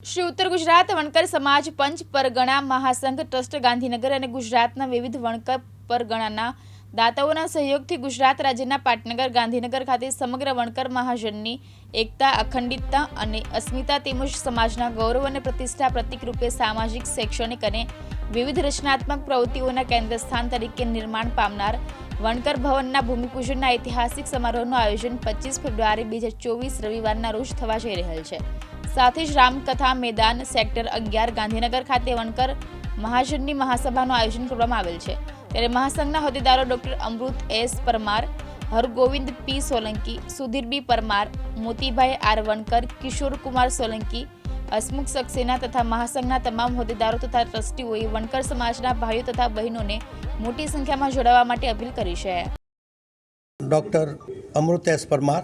શ્રી ઉત્તર ગુજરાત વણકર સમાજ પંચ પરગણા મહાસંઘ ટ્રસ્ટ ગાંધીનગર અને ગુજરાતના વિવિધ વણકર પરગણાના દાતાઓના સહયોગથી ગુજરાત રાજ્યના પાટનગર ગાંધીનગર ખાતે સમગ્ર વણકર મહાજનની એકતા, અખંડિતતા અને અસ્મિતા તેમજ સમાજના ગૌરવ અને પ્રતિષ્ઠા પ્રતીક રૂપે સામાજિક, શૈક્ષણિક અને વિવિધ રચનાત્મક પ્રવૃત્તિઓના કેન્દ્ર સ્થાન તરીકે નિર્માણ પામનાર વણકર ભવનના ભૂમિપૂજનના ઐતિહાસિક સમારોહનું આયોજન 25 ફેબ્રુઆરી 2024 રવિવારના રોજ થવા જઈ રહેલ છે। સાથે જ રામકથા મેદાન સેક્ટર 11 ગાંધીનગર ખાતે વણકર મહાજનની મહાસભાનું આયોજન કરવામાં આવેલ છે। ત્યારે મહાસંઘના હોદ્દેદારો ડોક્ટર અમૃત એસ પરમાર, હરગોવિંદ પી સોલંકી, સુધીર બી પરમાર, મોતીભાઈ આર વણકર, કિશોર કુમાર સોલંકી, હસમુખ સક્સેના તથા મહાસંઘના તમામ હોદ્દેદારો તથા ટ્રસ્ટીઓએ વણકર સમાજના ભાઈઓ તથા બહેનોને મોટી સંખ્યામાં જોડાવા માટે અપીલ કરી છે। Doctor Amrut S Parmar,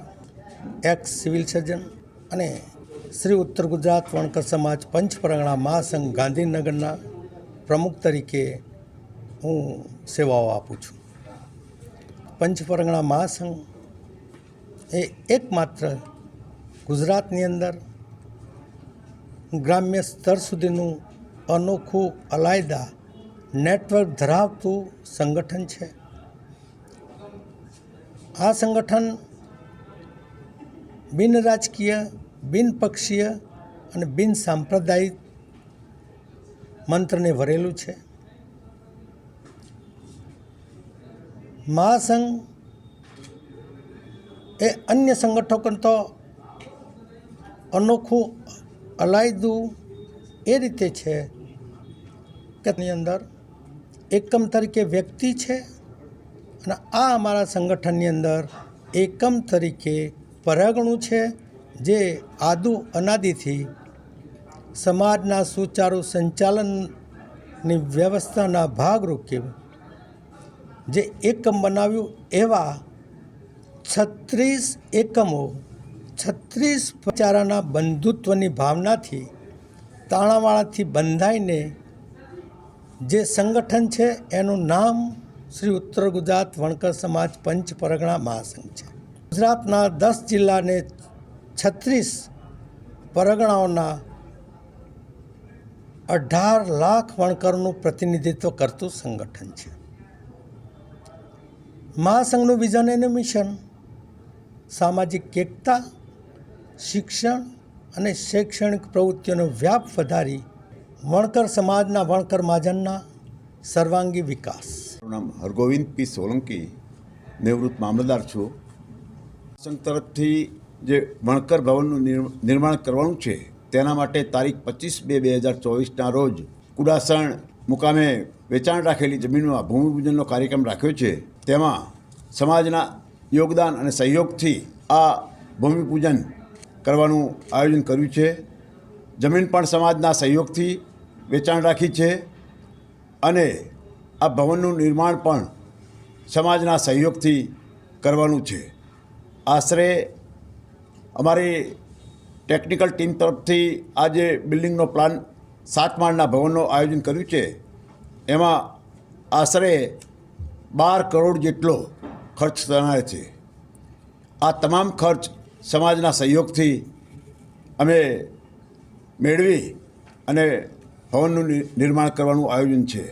ex civil surgeon અને શ્રી ઉત્તર ગુજરાત વણકર સમાજ પંચ પરગણા મહાસંઘ ગાંધીનગરના પ્રમુખ તરીકે હું સેવાઓ આપું છું। પંચ પરગણા મહાસંઘ એ એકમાત્ર ગુજરાતની અંદર ગ્રામ્ય સ્તર સુધીનું અનોખું અલાયદા નેટવર્ક ધરાવતું સંગઠન છે। આ સંગઠન બિન રાજકીય, બિન પક્ષીય અને બિન સાંપ્રદાયિક મંત્રને ભરેલું છે। મહાસંઘ એ અન્ય સંગઠનો તો અનોખું અલાયદું એ રીતે છે કે તેની અંદર એકમ તરીકે વ્યક્તિ છે અને આ અમારા સંગઠનની અંદર એકમ તરીકે પરગણું છે, જે અનાદિથી સમાજના સુચારુ સંચાલનની વ્યવસ્થાના ભાગરૂપે જે એકમ બનાવ્યું એવા 36 એકમો 36 ભાઈચારાના બંધુત્વની ભાવનાથી તાણાવાળાથી બંધાઈને જે સંગઠન છે એનું નામ શ્રી ઉત્તર ગુજરાત વણકર સમાજ પંચ પરગણા મહાસંઘ છે। ગુજરાતના 10 જિલ્લાને 36 પરગણાઓના 18 લાખ વણકરનું પ્રતિનિધિત્વ કરતું સંગઠન છે। મહાસંઘનું વિઝન અને મિશન સામાજિક એકતા, શિક્ષણ અને શૈક્ષણિક પ્રવૃત્તિઓનો વ્યાપ વધારી વણકર સમાજના વણકર મહાજનના સર્વાંગી વિકાસ। મારું નામ હરગોવિંદ પી સોલંકી, નિવૃત્ત મામલતદાર છું। સંઘ તરફથી જે વણકર ભવનનું નિર્માણ કરવાનું છે તેના માટે તારીખ 25/2/2024ના રોજ કુડાસણ મુકામે વેચાણ રાખેલી જમીનમાં ભૂમિપૂજનનો કાર્યક્રમ રાખ્યો છે। તેમાં સમાજના યોગદાન અને સહયોગથી આ ભૂમિપૂજન કરવાનું આયોજન કર્યું છે। જમીન પણ સમાજના સહયોગથી વેચાણ રાખી છે અને આ ભવનનું નિર્માણ પણ સમાજના સહયોગથી કરવાનું છે। આશરે અમારી ટેકનિકલ ટીમ તરફથી આ જે બિલ્ડિંગનો પ્લાન 7 માળના ભવનનું આયોજન કર્યું છે એમાં આશરે 12 કરોડ જેટલો ખર્ચ થનાર છે। આ તમામ ખર્ચ સમાજના સહયોગથી અમે મેળવી અને ભવનનું નિર્માણ કરવાનું આયોજન છે।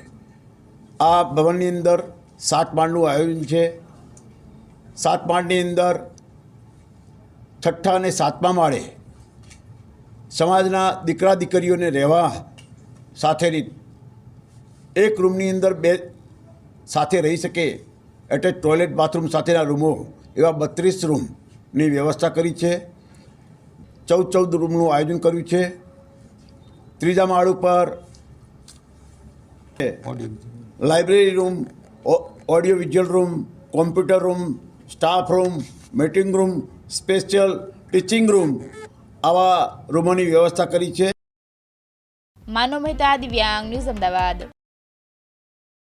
આ ભવનની અંદર 7 માળનું આયોજન છે। 7 માળની અંદર 6ઠ્ઠા અને 7મા માળે સમાજના દીકરા દીકરીઓને રહેવા સાથેની એક રૂમની અંદર 2 સાથે રહી શકે એટલે ટોયલેટ બાથરૂમ સાથેના રૂમો એવા 32 રૂમની વ્યવસ્થા કરી છે। 14 રૂમનું આયોજન કર્યું છે। 3જા માળ ઉપર library room, audio visual room, computer room, staff room, meeting room, special teaching room આવા રૂમોની વ્યવસ્થા કરી છે। માનવ મહેતા, દિવ્યાંગ ન્યૂઝ, અમદાવાદ।